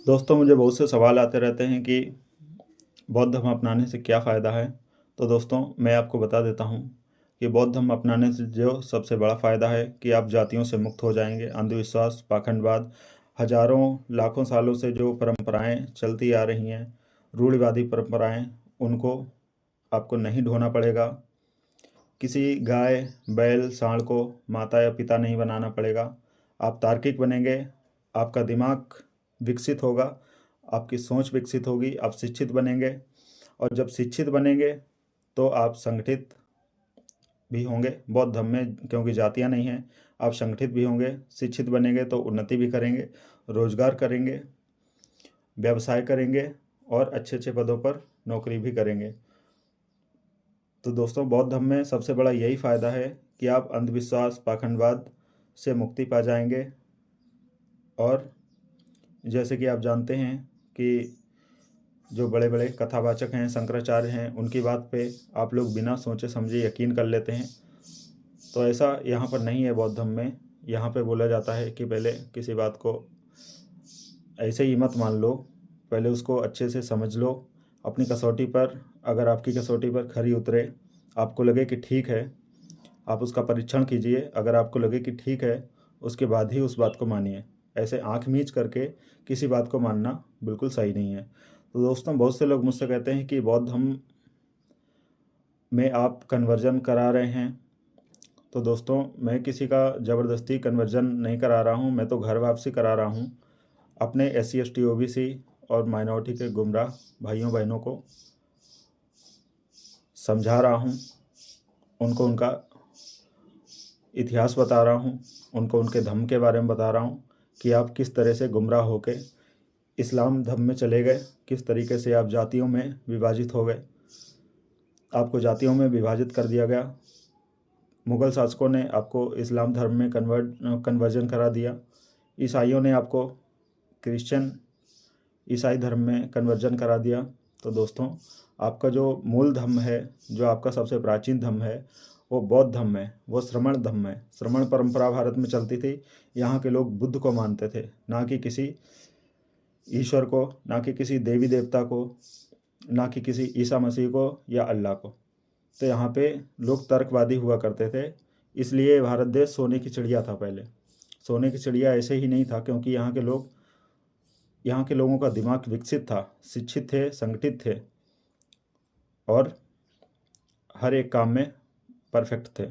दोस्तों, मुझे बहुत से सवाल आते रहते हैं कि बौद्ध धर्म अपनाने से क्या फ़ायदा है। तो दोस्तों, मैं आपको बता देता हूँ कि बौद्ध धर्म अपनाने से जो सबसे बड़ा फ़ायदा है कि आप जातियों से मुक्त हो जाएंगे। अंधविश्वास, पाखंडवाद, हजारों लाखों सालों से जो परंपराएं चलती आ रही हैं, रूढ़िवादी परंपराएं, उनको आपको नहीं ढोना पड़ेगा। किसी गाय, बैल, सांड को माता या पिता नहीं बनाना पड़ेगा। आप तार्किक बनेंगे, आपका दिमाग विकसित होगा, आपकी सोच विकसित होगी, आप शिक्षित बनेंगे। और जब शिक्षित बनेंगे तो आप संगठित भी होंगे बौद्ध धर्म में, क्योंकि जातियां नहीं हैं। आप संगठित भी होंगे, शिक्षित बनेंगे तो उन्नति भी करेंगे, रोजगार करेंगे, व्यवसाय करेंगे और अच्छे अच्छे पदों पर नौकरी भी करेंगे। तो दोस्तों, बौद्ध धर्म में सबसे बड़ा यही फ़ायदा है कि आप अंधविश्वास, पाखंडवाद से मुक्ति पा जाएंगे। और जैसे कि आप जानते हैं कि जो बड़े बड़े कथावाचक हैं, शंकराचार्य हैं, उनकी बात पे आप लोग बिना सोचे समझे यकीन कर लेते हैं। तो ऐसा यहाँ पर नहीं है बौद्ध धर्म में। यहाँ पे बोला जाता है कि पहले किसी बात को ऐसे ही मत मान लो, पहले उसको अच्छे से समझ लो। अपनी कसौटी पर, अगर आपकी कसौटी पर खरी उतरे, आपको लगे कि ठीक है, आप उसका परीक्षण कीजिए। अगर आपको लगे कि ठीक है, उसके बाद ही उस बात को मानिए। ऐसे आंख मीच करके किसी बात को मानना बिल्कुल सही नहीं है। तो दोस्तों, बहुत से लोग मुझसे कहते हैं कि बौद्ध धर्म में आप कन्वर्जन करा रहे हैं। तो दोस्तों, मैं किसी का ज़बरदस्ती कन्वर्जन नहीं करा रहा हूँ, मैं तो घर वापसी करा रहा हूँ। अपने SC ST OBC और माइनॉरिटी के गुमराह भाइयों बहनों को समझा रहा हूँ, उनको उनका इतिहास बता रहा हूँ, उनको उनके धर्म के बारे में बता रहा हूँ कि आप किस तरह से गुमराह होके इस्लाम धर्म में चले गए, किस तरीके से आप जातियों में विभाजित हो गए। आपको जातियों में विभाजित कर दिया गया। मुग़ल शासकों ने आपको इस्लाम धर्म में कन्वर्जन करा दिया। ईसाइयों ने आपको क्रिश्चियन ईसाई धर्म में कन्वर्जन करा दिया। तो दोस्तों, आपका जो मूल धर्म है, जो आपका सबसे प्राचीन धर्म है, वो बौद्ध धर्म है, वो श्रमण धर्म है। श्रमण परंपरा भारत में चलती थी। यहाँ के लोग बुद्ध को मानते थे, ना कि किसी ईश्वर को, ना कि किसी देवी देवता को, ना कि किसी ईसा मसीह को या अल्लाह को। तो यहाँ पे लोग तर्कवादी हुआ करते थे। इसलिए भारत देश सोने की चिड़िया था पहले। सोने की चिड़िया ऐसे ही नहीं था क्योंकि यहाँ के लोगों का दिमाग विकसित था, शिक्षित थे, संगठित थे और हर एक काम में परफेक्ट थे।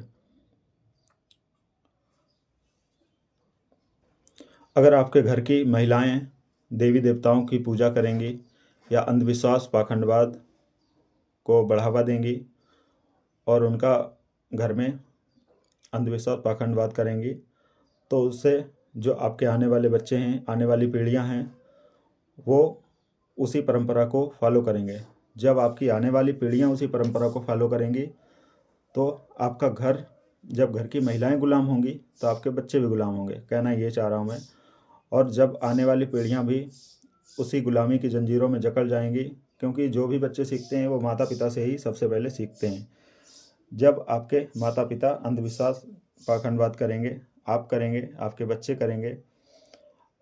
अगर आपके घर की महिलाएं देवी देवताओं की पूजा करेंगी या अंधविश्वास, पाखंडवाद को बढ़ावा देंगी और उनका घर में अंधविश्वास, पाखंडवाद करेंगी, तो उससे जो आपके आने वाले बच्चे हैं, आने वाली पीढ़ियां हैं, वो उसी परंपरा को फॉलो करेंगे। जब आपकी आने वाली पीढ़ियां उसी परंपरा को फॉलो करेंगी तो आपका घर, जब घर की महिलाएं गुलाम होंगी तो आपके बच्चे भी गुलाम होंगे, कहना ये चाह रहा हूँ मैं। और जब आने वाली पीढ़ियां भी उसी गुलामी की जंजीरों में जकड़ जाएंगी, क्योंकि जो भी बच्चे सीखते हैं वो माता पिता से ही सबसे पहले सीखते हैं। जब आपके माता पिता अंधविश्वास, पाखंडवाद करेंगे, आप करेंगे, आपके बच्चे करेंगे,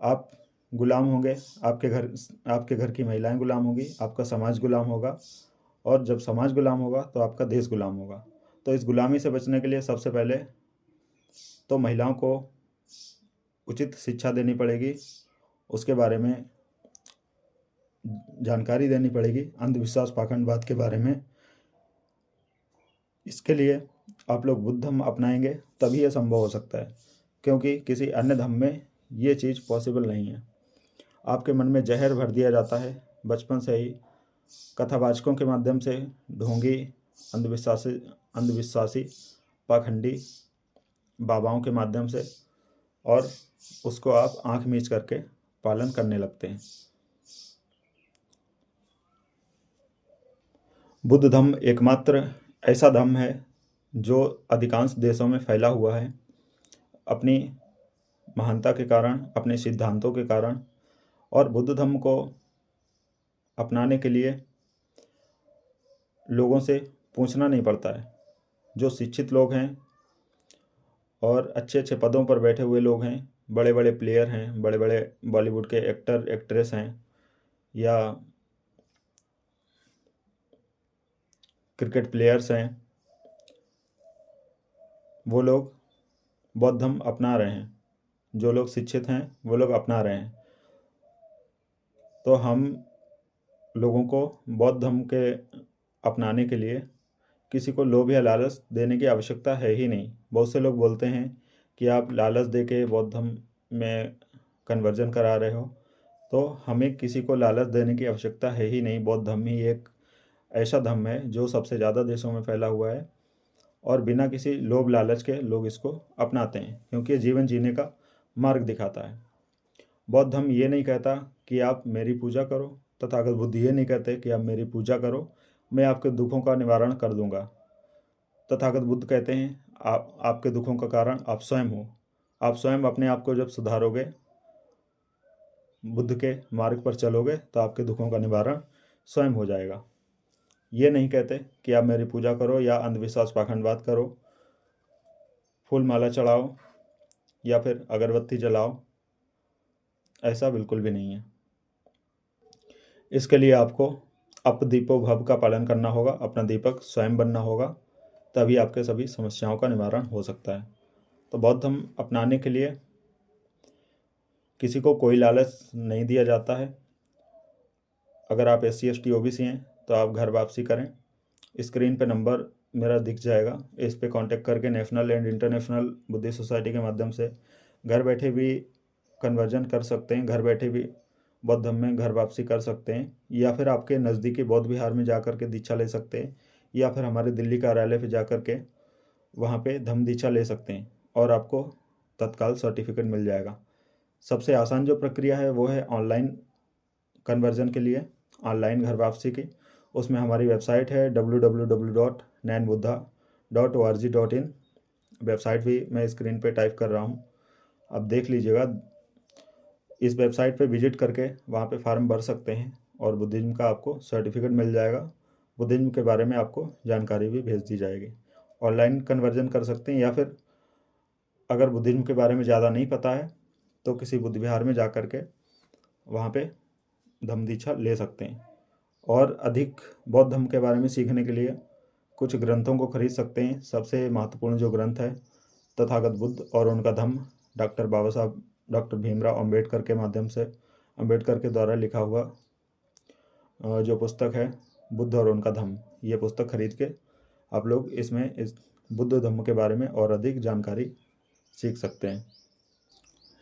आप गुलाम होंगे, आपके घर की महिलाएं गुलाम होंगी, आपका समाज गुलाम होगा। और जब समाज गुलाम होगा तो आपका देश गुलाम होगा। तो इस गुलामी से बचने के लिए सबसे पहले तो महिलाओं को उचित शिक्षा देनी पड़ेगी, उसके बारे में जानकारी देनी पड़ेगी, अंधविश्वास, पाखंडवाद के बारे में। इसके लिए आप लोग बुद्ध धर्म अपनाएंगे तभी यह संभव हो सकता है, क्योंकि किसी अन्य धर्म में ये चीज़ पॉसिबल नहीं है। आपके मन में जहर भर दिया जाता है बचपन से ही, कथावाचकों के माध्यम से, ढोंगी, अंधविश्वासी, पाखंडी बाबाओं के माध्यम से, और उसको आप आंख मीच करके पालन करने लगते हैं। बुद्ध धर्म एकमात्र ऐसा धर्म है जो अधिकांश देशों में फैला हुआ है, अपनी महानता के कारण, अपने सिद्धांतों के कारण। और बुद्ध धर्म को अपनाने के लिए लोगों से पूछना नहीं पड़ता है। जो शिक्षित लोग हैं और अच्छे अच्छे पदों पर बैठे हुए लोग हैं, बड़े बड़े प्लेयर हैं, बड़े बड़े बॉलीवुड के एक्टर एक्ट्रेस हैं या क्रिकेट प्लेयर्स हैं, वो लोग बौद्ध धर्म अपना रहे हैं। जो लोग शिक्षित हैं वो लोग अपना रहे हैं। तो हम लोगों को बौद्ध धर्म के अपनाने के लिए किसी को लोभ या लालच देने की आवश्यकता है ही नहीं। बहुत से लोग बोलते हैं कि आप लालच दे के बौद्ध धर्म में कन्वर्जन करा रहे हो, तो हमें किसी को लालच देने की आवश्यकता है ही नहीं। बौद्ध धर्म ही एक ऐसा धर्म है जो सबसे ज़्यादा देशों में फैला हुआ है और बिना किसी लोभ लालच के लोग इसको अपनाते हैं, क्योंकि ये जीवन जीने का मार्ग दिखाता है। बौद्ध धर्म ये नहीं कहता कि आप मेरी पूजा करो, तथागत बुद्ध ये नहीं कहते कि आप मेरी पूजा करो, मैं आपके दुखों का निवारण कर दूंगा। तथागत बुद्ध कहते हैं आपके दुखों का कारण आप स्वयं हो। आप स्वयं अपने आप को जब सुधारोगे, बुद्ध के मार्ग पर चलोगे, तो आपके दुखों का निवारण स्वयं हो जाएगा। ये नहीं कहते कि आप मेरी पूजा करो या अंधविश्वास पाखंडवाद करो, फूल माला चढ़ाओ या फिर अगरबत्ती जलाओ, ऐसा बिल्कुल भी नहीं है। इसके लिए आपको अपदीपो भव का पालन करना होगा, अपना दीपक स्वयं बनना होगा, तभी आपके सभी समस्याओं का निवारण हो सकता है। तो बौद्ध धर्म अपनाने के लिए किसी को कोई लालच नहीं दिया जाता है। अगर आप SC ST OBC हैं तो आप घर वापसी करें। स्क्रीन पे नंबर मेरा दिख जाएगा, इस पे कांटेक्ट करके national and international Buddhist society के माध्यम से घर बैठे भी कन्वर्जन कर सकते हैं, घर बैठे भी बौद्ध धर्म में घर वापसी कर सकते हैं, या फिर आपके नज़दीकी बौद्ध विहार में जाकर के दीक्षा ले सकते हैं, या फिर हमारे दिल्ली कार्यालय पे जाकर के वहाँ पे धम्म दीक्षा ले सकते हैं और आपको तत्काल सर्टिफिकेट मिल जाएगा। सबसे आसान जो प्रक्रिया है वो है ऑनलाइन कन्वर्जन के लिए, ऑनलाइन घर वापसी की। उसमें हमारी वेबसाइट है www.nainbuddha.org.in। वेबसाइट भी मैं स्क्रीन पे टाइप कर रहा हूँ, आप देख लीजिएगा। इस वेबसाइट पे विजिट करके वहाँ पे फॉर्म भर सकते हैं और बुद्धिज्म का आपको सर्टिफिकेट मिल जाएगा। बुद्धिज्म के बारे में आपको जानकारी भी भेज दी जाएगी। ऑनलाइन कन्वर्जन कर सकते हैं, या फिर अगर बुद्धिज्म के बारे में ज़्यादा नहीं पता है तो किसी बुद्ध विहार में जा कर के वहाँ पे धम्म दीक्षा ले सकते हैं। और अधिक बौद्ध धर्म के बारे में सीखने के लिए कुछ ग्रंथों को खरीद सकते हैं। सबसे महत्वपूर्ण जो ग्रंथ है तथागत बुद्ध और उनका धम्म, डॉक्टर बाबा साहब डॉक्टर भीमराव अंबेडकर के माध्यम से, अंबेडकर के द्वारा लिखा हुआ जो पुस्तक है बुद्ध और उनका धम्म, ये पुस्तक खरीद के आप लोग इसमें इस बुद्ध धम्म के बारे में और अधिक जानकारी सीख सकते हैं।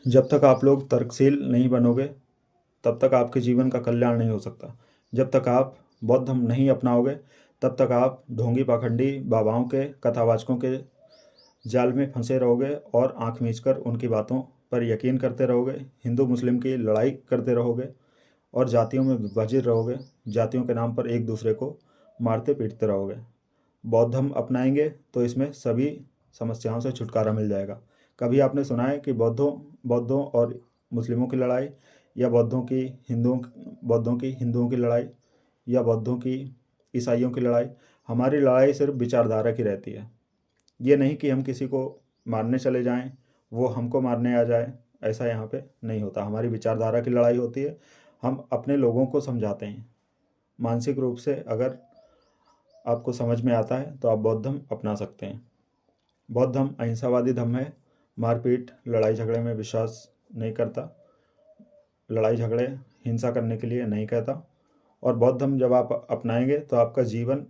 जब तक आप लोग तर्कशील नहीं बनोगे तब तक आपके जीवन का कल्याण नहीं हो सकता। जब तक आप बौद्ध धर्म नहीं अपनाओगे तब तक आप ढोंगी पाखंडी बाबाओं के, कथावाचकों के जाल में फंसे रहोगे और आंख मीचकर उनकी बातों पर यकीन करते रहोगे। हिंदू मुस्लिम की लड़ाई करते रहोगे और जातियों में विभाजित रहोगे। जातियों के नाम पर एक दूसरे को मारते पीटते रहोगे। बौद्ध धर्म अपनाएंगे तो इसमें सभी समस्याओं से छुटकारा मिल जाएगा। कभी आपने सुना है कि बौद्धों और मुस्लिमों की लड़ाई, या बौद्धों की हिंदुओं की लड़ाई, या बौद्धों की ईसाइयों की लड़ाई? हमारी लड़ाई सिर्फ विचारधारा की रहती है। ये नहीं कि हम किसी को मारने चले जाएं, वो हमको मारने आ जाए, ऐसा यहाँ पे नहीं होता। हमारी विचारधारा की लड़ाई होती है। हम अपने लोगों को समझाते हैं। मानसिक रूप से अगर आपको समझ में आता है तो आप बौद्ध धर्म अपना सकते हैं। बौद्ध धर्म अहिंसावादी धर्म है, मारपीट लड़ाई झगड़े में विश्वास नहीं करता, लड़ाई झगड़े हिंसा करने के लिए नहीं कहता। और बौद्ध धर्म जब आप अपनाएंगे तो आपका जीवन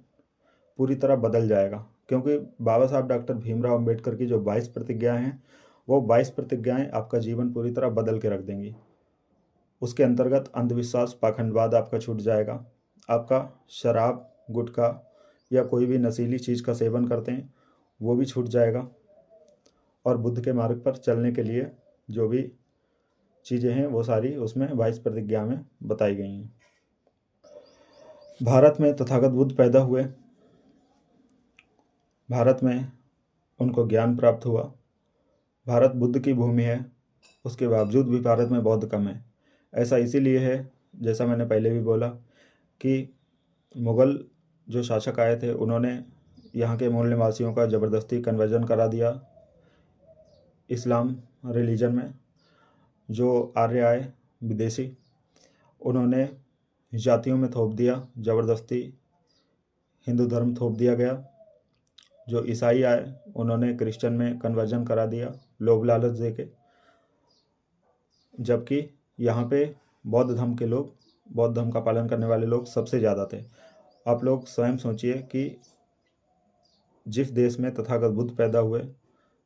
पूरी तरह बदल जाएगा, क्योंकि बाबा साहब डॉक्टर भीमराव अंबेडकर की जो 22 प्रतिज्ञाएँ हैं, वो 22 प्रतिज्ञाएँ आपका जीवन पूरी तरह बदल के रख देंगी। उसके अंतर्गत अंधविश्वास पाखंडवाद आपका छूट जाएगा। आपका शराब, गुटखा या कोई भी नशीली चीज़ का सेवन करते हैं वो भी छूट जाएगा। और बुद्ध के मार्ग पर चलने के लिए जो भी चीज़ें हैं वो सारी उसमें 22 प्रतिज्ञा में बताई गई हैं। भारत में तथागत बुद्ध पैदा हुए, भारत में उनको ज्ञान प्राप्त हुआ। भारत बुद्ध की भूमि है, उसके बावजूद भी भारत में बौद्ध कम है। ऐसा इसीलिए है, जैसा मैंने पहले भी बोला, कि मुग़ल जो शासक आए थे उन्होंने यहाँ के मूल निवासियों का ज़बरदस्ती कन्वर्जन करा दिया इस्लाम रिलीजन में। जो आर्य आए विदेशी, उन्होंने जातियों में थोप दिया, ज़बरदस्ती हिंदू धर्म थोप दिया गया। जो ईसाई आए उन्होंने क्रिश्चियन में कन्वर्जन करा दिया लोभ लालच दे के। जबकि यहाँ पे बौद्ध धर्म के लोग, बौद्ध धर्म का पालन करने वाले लोग सबसे ज़्यादा थे। आप लोग स्वयं सोचिए कि जिस देश में तथागत बुद्ध पैदा हुए,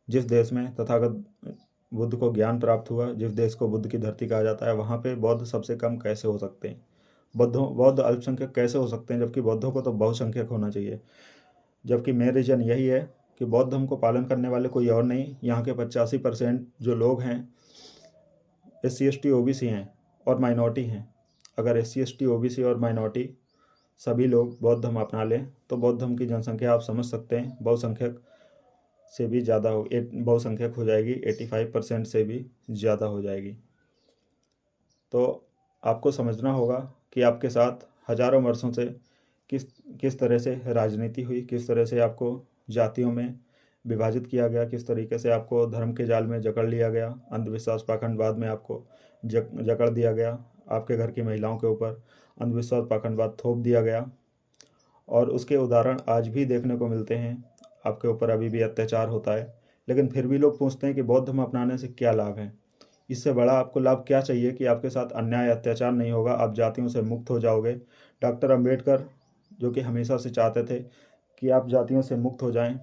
जिस देश में तथागत बुद्ध को ज्ञान प्राप्त हुआ, जिस देश को बुद्ध की धरती कहा जाता है, वहाँ पे बौद्ध सबसे कम कैसे हो सकते हैं? बौद्ध अल्पसंख्यक कैसे हो सकते हैं, जबकि बौद्धों को तो बहुसंख्यक होना चाहिए। जबकि मेरा रीजन यही है कि बौद्ध धर्म को पालन करने वाले कोई और नहीं, यहाँ के 85% जो लोग हैं SC ST OBC हैं और माइनॉरिटी हैं। अगर SC ST OBC और माइनॉरिटी सभी लोग बौद्ध धर्म अपना लें तो बौद्ध धर्म की जनसंख्या आप समझ सकते हैं बहुसंख्यक से भी ज़्यादा बहुसंख्यक हो जाएगी, 85% से भी ज़्यादा हो जाएगी। तो आपको समझना होगा कि आपके साथ हजारों वर्षों से किस तरह से राजनीति हुई, किस तरह से आपको जातियों में विभाजित किया गया, किस तरीके से आपको धर्म के जाल में जकड़ लिया गया, अंधविश्वास पाखंडवाद में आपको जकड़ दिया गया, आपके घर की महिलाओं के ऊपर अंधविश्वास पाखंडवाद थोप दिया गया। और उसके उदाहरण आज भी देखने को मिलते हैं। आपके ऊपर अभी भी अत्याचार होता है, लेकिन फिर भी लोग पूछते हैं कि बौद्ध धर्म अपनाने से क्या लाभ है। इससे बड़ा आपको लाभ क्या चाहिए कि आपके साथ अन्याय अत्याचार नहीं होगा, आप जातियों से मुक्त हो जाओगे। डॉक्टर अंबेडकर जो कि हमेशा से चाहते थे कि आप जातियों से मुक्त हो जाएं,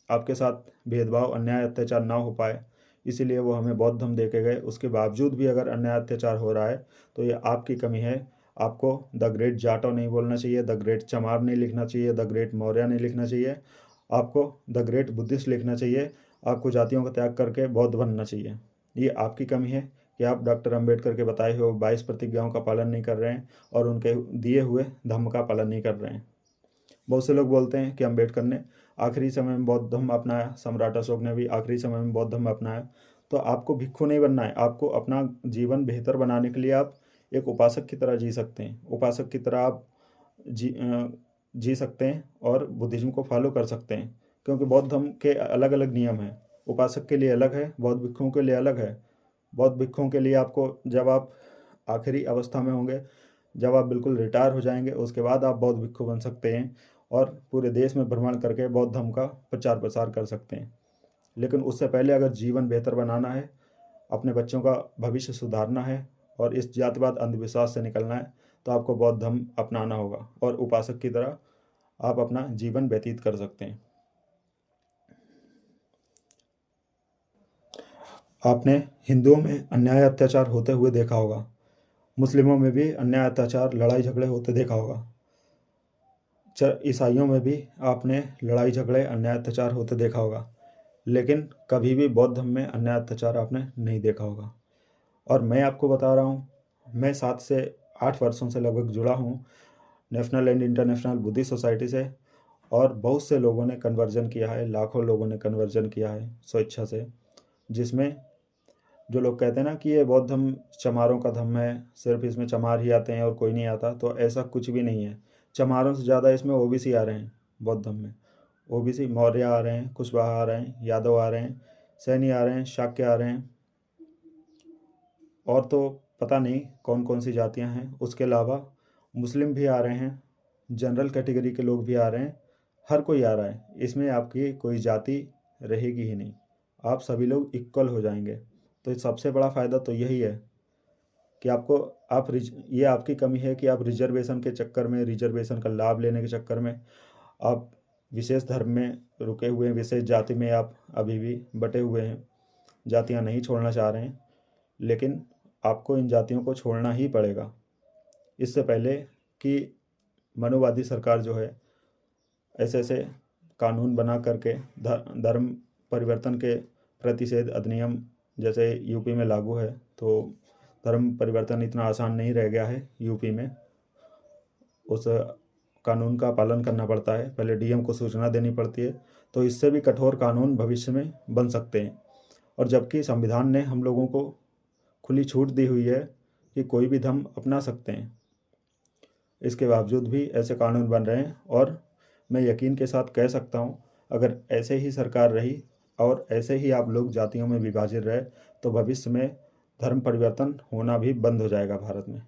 आपके साथ भेदभाव अन्याय अत्याचार ना हो पाए, इसीलिए वो हमें बौद्ध धर्म दे के गए। उसके बावजूद भी अगर अन्याय अत्याचार हो रहा है तो ये आपकी कमी है। आपको द ग्रेट जाटो नहीं बोलना चाहिए, द ग्रेट चमार नहीं लिखना चाहिए, द ग्रेट मौर्य नहीं लिखना चाहिए, आपको द ग्रेट बुद्धिस्ट लिखना चाहिए। आपको जातियों का त्याग करके बौद्ध बनना चाहिए। ये आपकी कमी है कि आप डॉक्टर अंबेडकर के बताए हुए 22 प्रतिज्ञाओं का पालन नहीं कर रहे हैं और उनके दिए हुए धम्म का पालन नहीं कर रहे हैं। बहुत से लोग बोलते हैं कि अंबेडकर ने आखिरी समय में बौद्ध धर्म अपनाया, सम्राट अशोक ने भी आखिरी समय में बौद्ध धर्म अपनाया। तो आपको भिक्खु नहीं बनना है, आपको अपना जीवन बेहतर बनाने के लिए आप एक उपासक की तरह जी सकते हैं। उपासक की तरह आप जी सकते हैं और बुद्धिज्म को फॉलो कर सकते हैं, क्योंकि बौद्ध धर्म के अलग अलग नियम हैं। उपासक के लिए अलग है, बौद्ध भिक्षुओं के लिए अलग है। बौद्ध भिक्षुओं के लिए आपको जब आप आखिरी अवस्था में होंगे, जब आप बिल्कुल रिटायर हो जाएंगे, उसके बाद आप बौद्ध भिक्षु बन सकते हैं और पूरे देश में भ्रमण करके बौद्ध धर्म का प्रचार प्रसार कर सकते हैं। लेकिन उससे पहले अगर जीवन बेहतर बनाना है, अपने बच्चों का भविष्य सुधारना है और इस जातिवाद अंधविश्वास से निकलना है, तो आपको बौद्ध धर्म अपनाना होगा और उपासक की तरह आप अपना जीवन व्यतीत कर सकते हैं। आपने हिंदुओं में अन्याय अत्याचार होते हुए देखा होगा, मुस्लिमों में भी अन्याय अत्याचार लड़ाई झगड़े होते देखा होगा, ईसाइयों में भी आपने लड़ाई झगड़े अन्याय अत्याचार होते देखा होगा, लेकिन कभी भी बौद्ध धर्म में अन्याय अत्याचार आपने नहीं देखा होगा। और मैं आपको बता रहा हूँ, मैं 7 से 8 वर्षों से लगभग जुड़ा हूँ national and international Buddhist society से, और बहुत से लोगों ने कन्वर्जन किया है, लाखों लोगों ने कन्वर्जन किया है स्वेच्छा से। जिसमें जो लोग कहते हैं ना कि ये बौद्ध धर्म चमारों का धर्म है, सिर्फ इसमें चमार ही आते हैं और कोई नहीं आता, तो ऐसा कुछ भी नहीं है। चमारों से ज़्यादा इसमें OBC आ रहे हैं बौद्ध धर्म में। OBC मौर्य आ रहे हैं, कुशवाहा आ रहे हैं, यादव आ रहे हैं, सैनी आ रहे हैं, शाक्य आ रहे हैं, और तो पता नहीं कौन कौन सी जातियां हैं। उसके अलावा मुस्लिम भी आ रहे हैं, जनरल कैटेगरी के लोग भी आ रहे हैं, हर कोई आ रहा है। इसमें आपकी कोई जाति रहेगी ही नहीं, आप सभी लोग इक्वल हो जाएंगे। तो सबसे बड़ा फ़ायदा तो यही है कि ये आपकी कमी है कि आप रिजर्वेशन के चक्कर में, रिजर्वेशन का लाभ लेने के चक्कर में आप विशेष धर्म में रुके हुए हैं, विशेष जाति में आप अभी भी बटे हुए हैं, जातियां नहीं छोड़ना चाह रहे हैं। लेकिन आपको इन जातियों को छोड़ना ही पड़ेगा, इससे पहले कि मनुवादी सरकार जो है ऐसे कानून बना करके धर्म परिवर्तन के प्रतिषेध अधिनियम जैसे यूपी में लागू है। तो धर्म परिवर्तन इतना आसान नहीं रह गया है यूपी में, उस कानून का पालन करना पड़ता है, पहले DM को सूचना देनी पड़ती है। तो इससे भी कठोर कानून भविष्य में बन सकते हैं। और जबकि संविधान ने हम लोगों को खुली छूट दी हुई है कि कोई भी धर्म अपना सकते हैं, इसके बावजूद भी ऐसे कानून बन रहे हैं। और मैं यकीन के साथ कह सकता हूँ, अगर ऐसे ही सरकार रही और ऐसे ही आप लोग जातियों में विभाजित रहे, तो भविष्य में धर्म परिवर्तन होना भी बंद हो जाएगा भारत में।